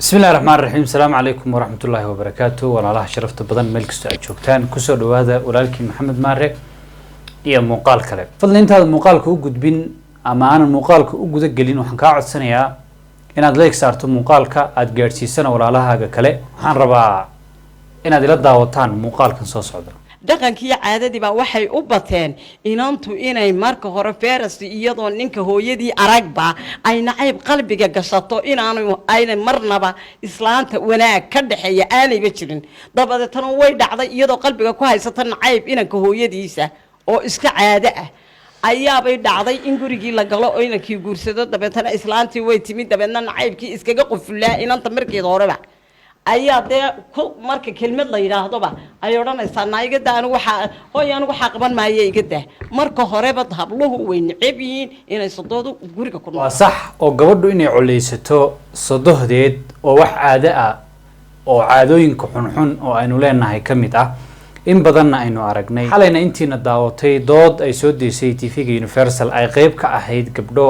بسم الله الرحمن الرحيم السلام عليكم ورحمة الله وبركاته ولا الله شرفت بدن ملك استعجوبتان كسر هذا ولكن محمد مارك يا مقال كلام فضل أنت هذا المقال كوجد بين أما أنا المقال كوجد جلين وحنكاع السنة إن هذا صارت مقال كأدجرسي سنة ولا الله هذا كلام حنربع إن هذا لدا وطن مقال كنصوص عذر dhaqankii caadadii baa waxay u bateen inantu inay marka hore feeras iyadoo ninka hooyadii aragba ay nacayb qalbiga gashato inaanu ayna marnaba islaanta wanaag ka dhaxeeya aanayba jirin dabadeetana way dhacday iyadoo qalbiga ku haysata nacayb inanka hooyadiisa oo iska caado ah ayaabay dhacday in gurigii la galo oo inankii guursado dabeetana islaantii way timid dabeetana nacaybkii iskaga qufulaa inanta markeeda horeba ayaa de ku marka kelmad la yiraahdoba ay oranaysaa naayigada anigu waxa qaban maayo igada marka horeba habluhu way nicibeen inay sodoodu guriga ku waa sax oo gabadhu inay culeysato sodohdeed oo wax caado ah oo caadooyinka xunxun oo aynu leenahay kamid ah in badanna aynu aragnay xalayna intiina daawatay dood ay soo deysay TV-ga Universal ay qayb ka ahayd gabdho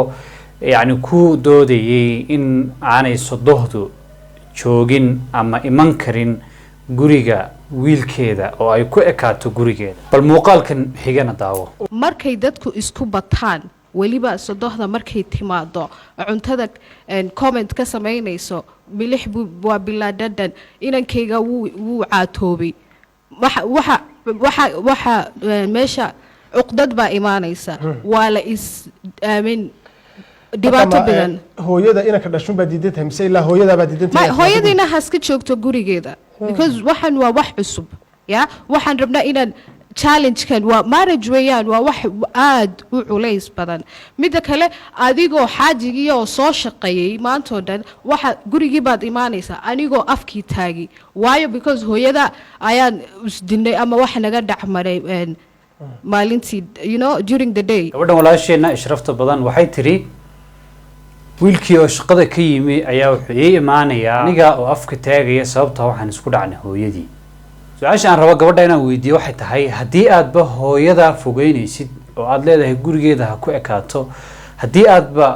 yani ku doodayay in aanay sodohdu joogin ama iman karin guriga wiilkeeda oo ay ku ekaato gurigeeda bal muuqaalkan xigana daawo markay dadku isku bataan waliba sodohda markay timaado cuntada comment ka sameynayso milix waa bilaadadan inankayga wuu caatoobay waxa meesha cuqdad baa imaanaysa waa la is aamin dhibaato badan hooyada inanka dhashun baa diidantahay mise ilaa hooyada baa diidantahay hooyadina haska joogto gurigeeda because waxan waa wax cusub ya waxaan rabnaa inaan challenge kan waa marriage weeyaan waa wax aad u culays badan mid kale adigoo xaajigii oo soo shaqeeyay maanta dhan waxa gurigii baad imaanaysaa anigoo afkii taagi waayo because hooyada ayaan isdinay ama wax naga dhacmaray maalintii during the day gabadhan walaasheena ishrafta badan waxay tiri wiilkii oo shaqada ka yimi ayaa wuxuu ii imaanayaa aniga oo afka taagaya sababta waxaan isku dhacnay hooyadii su'aasha aan rabo gabadha inaan weydiiyo waxay tahay haddii aadba hooyada fogeynaysid oo aad leedahay gurigeeda ha ku ekaato haddii aadba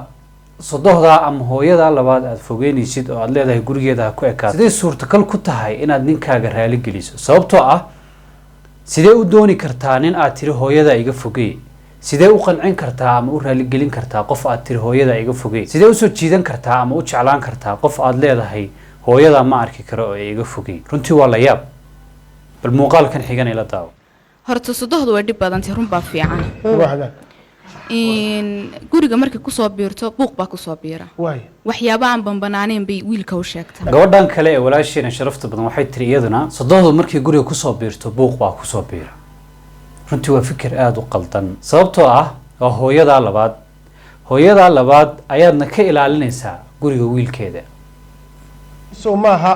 sodohda ama hooyada labaad aad fogeynaysid oo aad leedahay gurigeeda ha ku ekaato sidee suurtagal ku tahay inaad ninkaaga raali geliso sababtoo ah sidee u dooni kartaa nin aad tiri hooyada iga fogey sidee u qancin kartaa ama u raali gelin kartaa qof aad tiri hooyada iga fogey sidee u soo jiidan kartaa ama u jeclaan kartaa qof aad leedahay hooyada ma arki karo oo iga fogey runtii waa la yaab bal muuqaalkan xigan ila daawo horta sodohdu way dhib badantay run baa fiican waxda in guriga markay ku soo biirto buuq baa ku soo biira waxyaabo aan banbanaaneen bay wiilka u sheegtaa gabadhan kale ee walaasheena sharafta badan waxay tiri iyaduna sodohdu markay guriga ku soo biirto buuq baa ku soo biira runtii waa fikir aad u qaldan sababtoo ah waa hooyada labaad ayaadna ka ilaalinaysaa guriga wiilkeeda soo maaha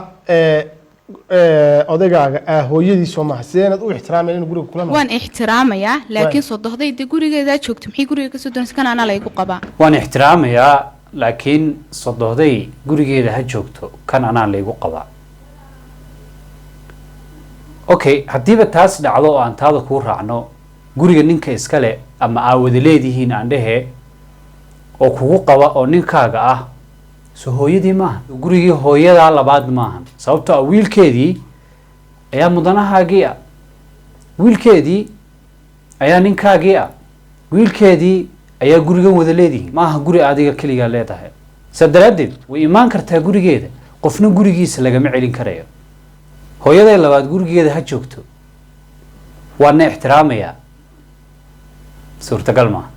odagaaga hooyadii soo maaha sideenad u ixtiraamay in guriga kula waan ixtiraamayaa laakiin sodohdayda gurigeeda joogto maxay guriga ka soo doonaysaa kan ana laygu qabaa waan ixtiraamayaa laakiin sodohday gurigeeda ha joogto kan anaa laygu qabaa okay haddiiba taas dhacdo oo aan taada kuu raacno guriga ninka iskale ama aawada leedihiin aan dhehe oo kugu qaba oo ninkaaga ah soo hooyadii maahan gurigii hooyadaa labaad maahan sababtoo ah wiilkeedii ayaa mudanahaagii ah wiilkeedii ayaa ninkaagii ah wiilkeedii ayaa gurigan wada leedihiin maaha guri adiga keligaa leedahay saa daraaddeed way imaan kartaa gurigeeda qofna gurigiisa lagama celin karayo hooyaday labaad gurigeeda ha joogto waana ixtiraamayaa suurtagal maaha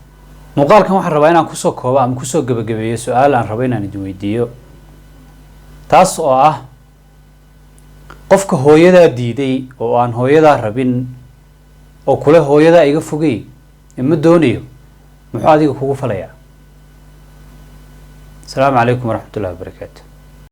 muuqaalkan waxaan rabaa inaan kusoo koobo ama kusoo gabagabeeyo su-aal aan rabo inaan idin weydiiyo taas oo ah qofka hooyadaa diiday oo aan hooyadaa rabin oo kule hooyadaa iga fogey ima doonayo muxuu adiga kugu falayaa asalaamu calaykum waraxmatullahi wabarakaatu